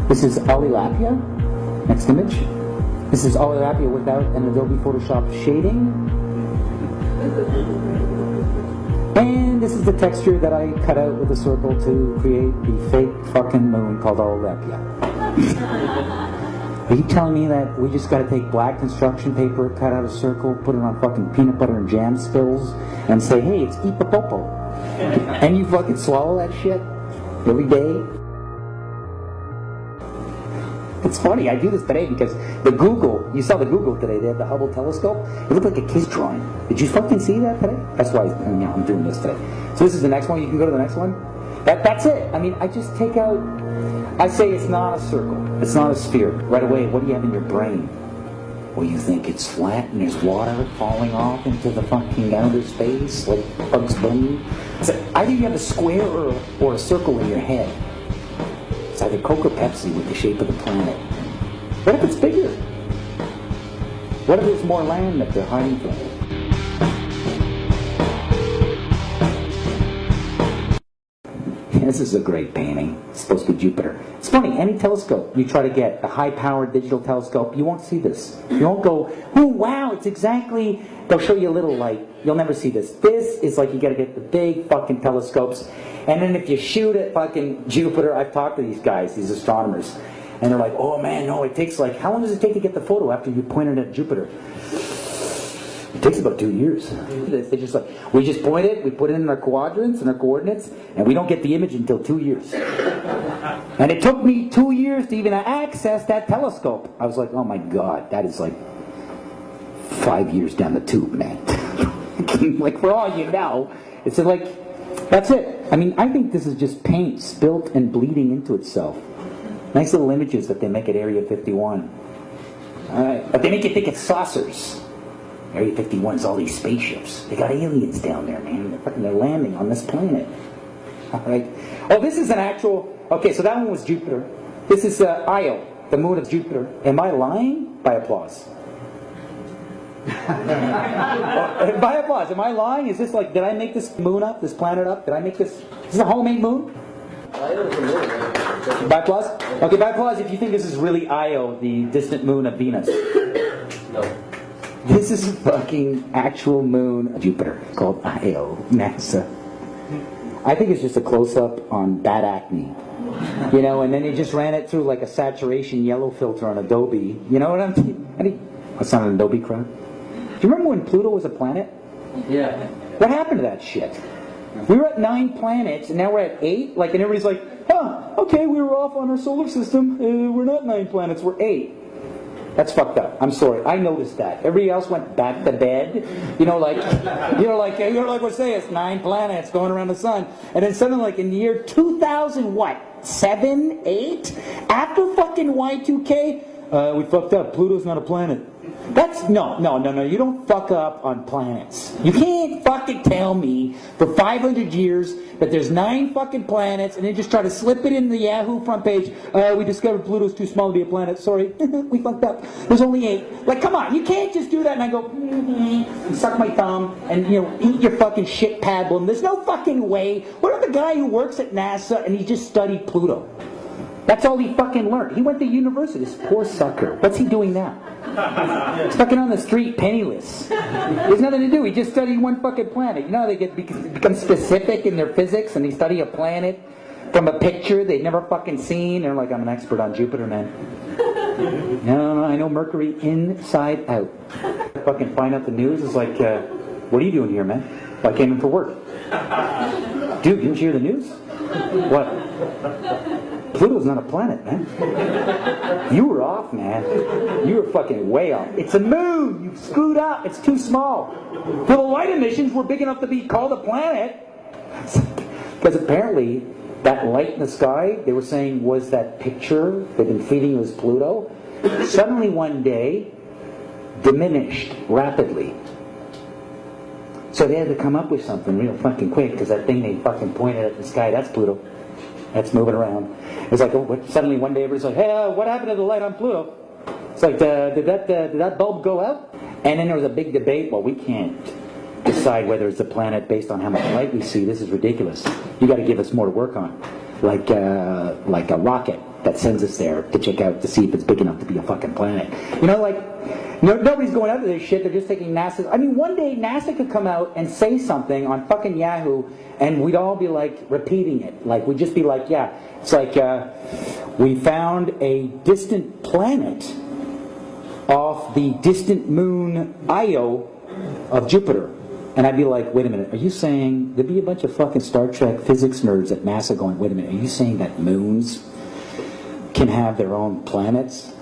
This is Olilapia. Next image. This is Olilapia without an Adobe Photoshop shading. And this is the texture that I cut out with a circle to create the fake fucking moon called Olilapia. Are you telling me that we just gotta take black construction paper, cut out a circle, put it on fucking peanut butter and jam spills, and say, hey, it's Ipapopo? And you fucking swallow that shit every day? It's funny, I do this today because the Google, you saw the Google today, they had the Hubble telescope. It looked like a kid's drawing. Did you fucking see that today? That's why I'm doing this today. So this is the next one. You can go to the next one. That's it. I mean, I just take out, I say it's not a circle. It's not a sphere. Right away, what do you have in your brain? Well, you think it's flat and there's water falling off into the fucking outer space like Bugs Bunny? So either you have a square or a circle in your head. It's either Coke or Pepsi with the shape of the planet. What if it's bigger? What if there's more land that they're hiding from? This is a great painting. It's supposed to be Jupiter. It's funny, any telescope you try to get, a high-powered digital telescope, you won't see this. You won't go, oh wow, it's exactly, they'll show you a little light. You'll never see this. This is like you gotta get the big fucking telescopes. And then if you shoot at fucking Jupiter, I've talked to these guys, these astronomers, and they're like, oh man, no, it takes like, how long does it take to get the photo after you point it at Jupiter? It takes about 2 years. They just like, we just point it, we put it in our quadrants and our coordinates, and we don't get the image until 2 years. And it took me 2 years to even access that telescope. I was like, oh my God, that is like 5 years down the tube, man. Like, for all you know, it's like, that's it. I mean, I think this is just paint spilt and bleeding into itself. Nice little images that they make at Area 51. But they make you think it's saucers. Area 51 is all these spaceships. They got aliens down there, man. They're landing on this planet. All right. Oh, this is an actual... Okay, so that one was Jupiter. This is Io, the moon of Jupiter. Am I lying? By applause. By applause. Am I lying? Is this like... Did I make this moon up? This planet up? Did I make this... Is this a homemade moon? By applause? Okay, by applause if you think this is really Io, the distant moon of Venus. No. This is a fucking actual moon of Jupiter called Io, NASA. I think it's just a close-up on bad acne. You know, and then they just ran it through like a saturation yellow filter on Adobe. You know what I'm thinking? That's not an Adobe crowd. Do you remember when Pluto was a planet? Yeah. What happened to that shit? We were at 9 planets, and now we're at 8? Like, and everybody's like, huh, okay, we were off on our solar system. We're not 9 planets, we're 8. That's fucked up. I'm sorry. I noticed that. Everybody else went back to bed. You know, like we're saying, it's 9 planets going around the sun. And then suddenly, like in the year 2000, what? 7, 8? After fucking Y2K, we fucked up. Pluto's not a planet. That's, no. You don't fuck up on planets. You can't fucking tell me for 500 years that there's 9 fucking planets and then just try to slip it in the Yahoo front page. We discovered Pluto's too small to be a planet. Sorry, we fucked up. There's only 8. Like, come on, you can't just do that and I go, and suck my thumb and, you know, eat your fucking shit pablum. There's no fucking way. What if the guy who works at NASA and he just studied Pluto? That's all he fucking learned. He went to university, this poor sucker. What's he doing now? He's fucking on the street, penniless. There's nothing to do. He just studied one fucking planet. You know, they become specific in their physics, and they study a planet from a picture they've never fucking seen. They're like, I'm an expert on Jupiter, man. No, I know Mercury inside out. Fucking find out the news. It's like, what are you doing here, man? Well, I came in for work. Dude, didn't you hear the news? What? Pluto's not a planet, man. You were off, man. You were fucking way off. It's a moon. You screwed up. It's too small. For the light emissions were big enough to be called a planet. Because apparently, that light in the sky, they were saying, was that picture they've been feeding you as Pluto, suddenly one day, diminished rapidly. So they had to come up with something real fucking quick, because that thing they fucking pointed at the sky, that's Pluto. That's moving around. It's like, oh, suddenly one day everybody's like, hey, what happened to the light on Pluto? It's like, did that bulb go out? And then there was a big debate. Well, we can't decide whether it's a planet based on how much light we see. This is ridiculous. You got to give us more to work on, like a rocket. that sends us there to check out to see if it's big enough to be a fucking planet. You know, like, nobody's going out to this shit. They're just taking NASA. I mean, one day NASA could come out and say something on fucking Yahoo, and we'd all be like repeating it. Like, we'd just be like, yeah, it's like, we found a distant planet off the distant moon Io of Jupiter. And I'd be like, wait a minute, are you saying, there'd be a bunch of fucking Star Trek physics nerds at NASA going, wait a minute, are you saying that moons can have their own planets?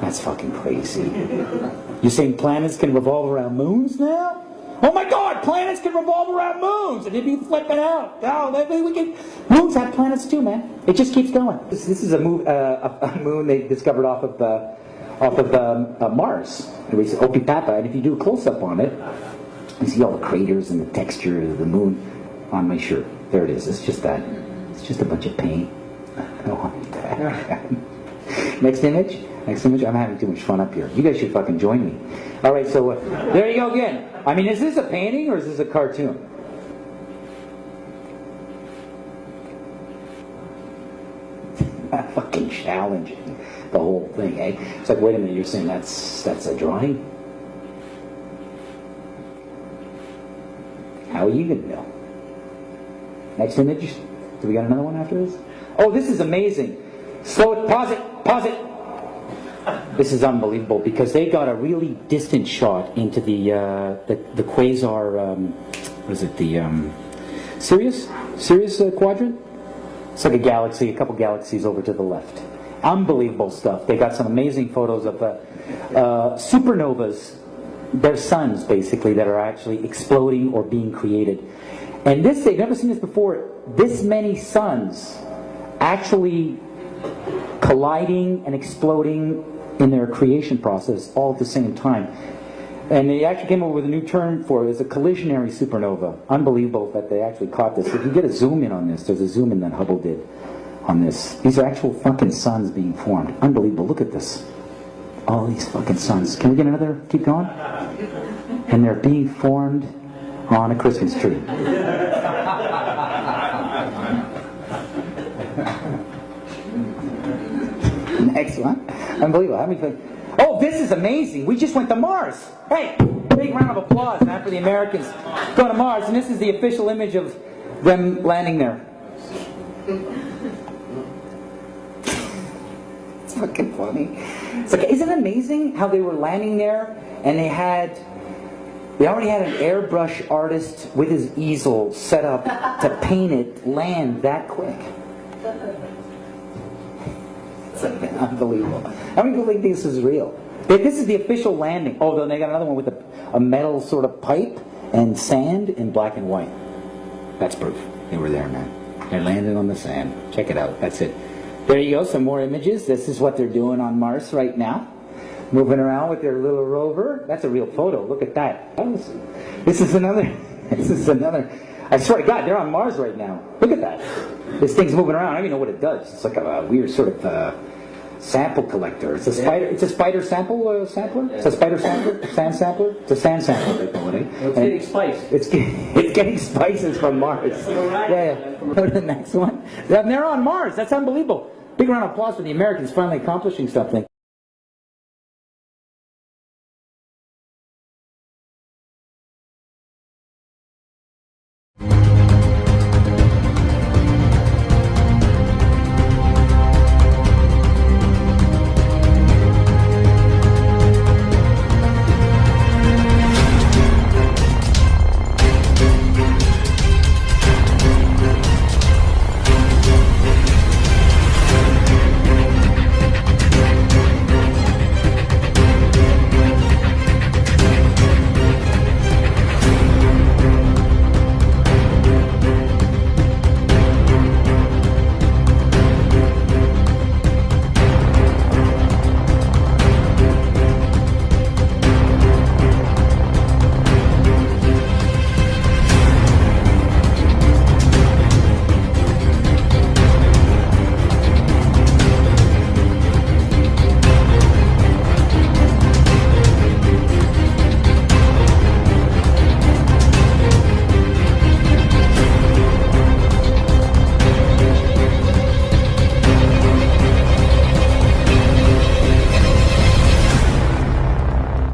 That's fucking crazy. You're saying planets can revolve around moons now? Oh my God, planets can revolve around moons! And they'd be flipping out. Oh, we can. Moons have planets too, man. It just keeps going. This is a moon they discovered off of Mars. Opipapa, and if you do a close-up on it, you see all the craters and the texture of the moon on my shirt. There it is. It's just that. It's just a bunch of paint. I don't want that. Next image. Next image. I'm having too much fun up here. You guys should fucking join me. All right, so there you go again. I mean, is this a painting or is this a cartoon? Fucking challenging the whole thing, eh? It's like, wait a minute, you're saying that's a drawing? How are you gonna know? Next image. Do we got another one after this? Oh, this is amazing. Slow it, pause it, pause it. This is unbelievable because they got a really distant shot into the quasar. What is it? The Sirius quadrant. It's like a galaxy, a couple galaxies over to the left. Unbelievable stuff. They got some amazing photos of supernovas. They're suns, basically, that are actually exploding or being created. And this, they've never seen this before. This many suns actually colliding and exploding in their creation process all at the same time. And they actually came up with a new term for it. It's a collisionary supernova. Unbelievable that they actually caught this. If you get a zoom in on this, there's a zoom in that Hubble did on this. These are actual fucking suns being formed. Unbelievable. Look at this. All these fucking suns. Can we get another? Keep going. And they're being formed on a Christmas tree. Next one. Unbelievable. How many? Oh, this is amazing. We just went to Mars. Hey, big round of applause, man, for the Americans going to Mars. And this is the official image of them landing there. It's fucking funny. It's like, isn't it amazing how they were landing there and they already had an airbrush artist with his easel set up to paint it land that quick. It's like, unbelievable. How many people think this is real? This is the official landing. Oh, then they got another one with a metal sort of pipe and sand in black and white. That's proof. They were there, man. They landed on the sand. Check it out. That's it. There you go. Some more images. This is what they're doing on Mars right now. Moving around with their little rover. That's a real photo. Look at that. This is another. I swear to God, they're on Mars right now. Look at that. This thing's moving around. I don't even know what it does. It's like a weird sort of sample collector. It's a spider. It's a spider sampler. It's a spider sampler. Sand sampler. It's a sand sampler. They call it. It's getting spice. It's getting spices from Mars. Yeah. Go to the next one. They're on Mars. That's unbelievable. Big round of applause for the Americans finally accomplishing something.